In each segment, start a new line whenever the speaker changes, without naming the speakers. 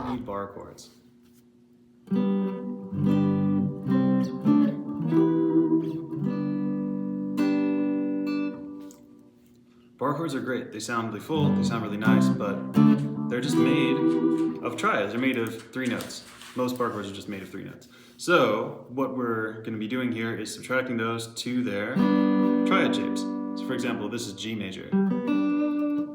don't need bar chords. Bar chords are great. They sound really full, they sound really nice, but they're just made of triads. They're made of 3 notes. Most bar chords are just made of 3 notes. So what we're going to be doing here is subtracting those to their triad shapes. So for example, this is G major,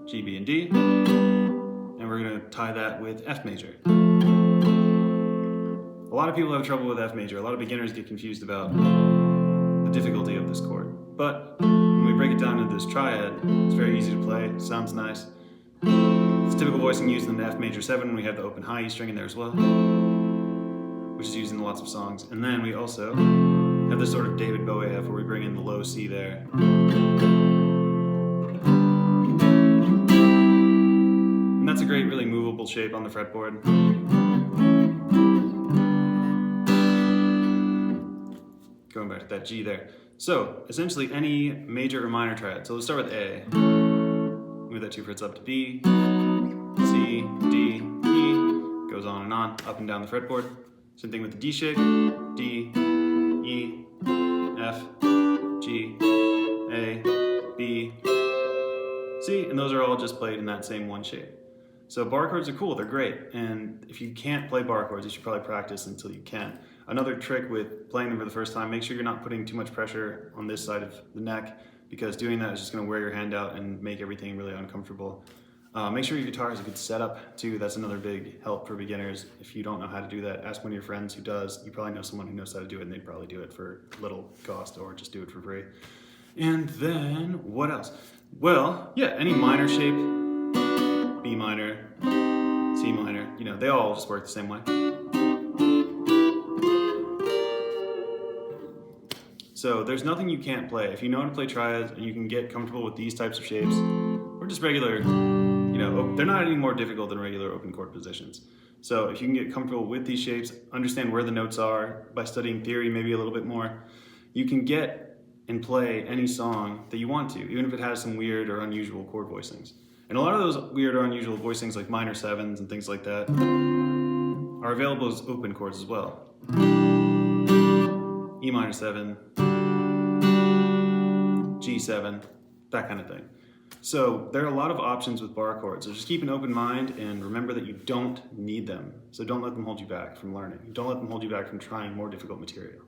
G, B, and D, and we're going to tie that with F major. A lot of people have trouble with F major. A lot of beginners get confused about the difficulty of this chord. But when we break it down into this triad, it's very easy to play, sounds nice. It's typical voicing used in the F major 7 when we have the open high E string in there as well, which is used in lots of songs. And then we also have this sort of David Bowie F where we bring in the low C there. And that's a great, really movable shape on the fretboard. Going back to that G there. So essentially any major or minor triad. So let's start with A. Move that 2 frets up to B, C, D, E. Goes on, up and down the fretboard. Same thing with the D shape. D, E, F, G, A, B, C. And those are all just played in that same one shape. So bar chords are cool, they're great. And if you can't play bar chords, you should probably practice until you can. Another trick with playing them for the first time, make sure you're not putting too much pressure on this side of the neck, because doing that is just going to wear your hand out and make everything really uncomfortable. Make sure your guitar has a good setup too. That's another big help for beginners. If you don't know how to do that, ask one of your friends who does. You probably know someone who knows how to do it, and they'd probably do it for little cost or just do it for free. And then what else? Well, yeah, any minor shape, B minor, C minor, they all just work the same way. So there's nothing you can't play. If you know how to play triads and you can get comfortable with these types of shapes, or just regular, they're not any more difficult than regular open chord positions. So if you can get comfortable with these shapes, understand where the notes are by studying theory maybe a little bit more, you can get and play any song that you want to, even if it has some weird or unusual chord voicings. And a lot of those weird or unusual voicings, like minor 7s and things like that, are available as open chords as well. E minor 7, G7, that kind of thing. So there are a lot of options with bar chords. So just keep an open mind and remember that you don't need them. So don't let them hold you back from learning. Don't let them hold you back from trying more difficult material.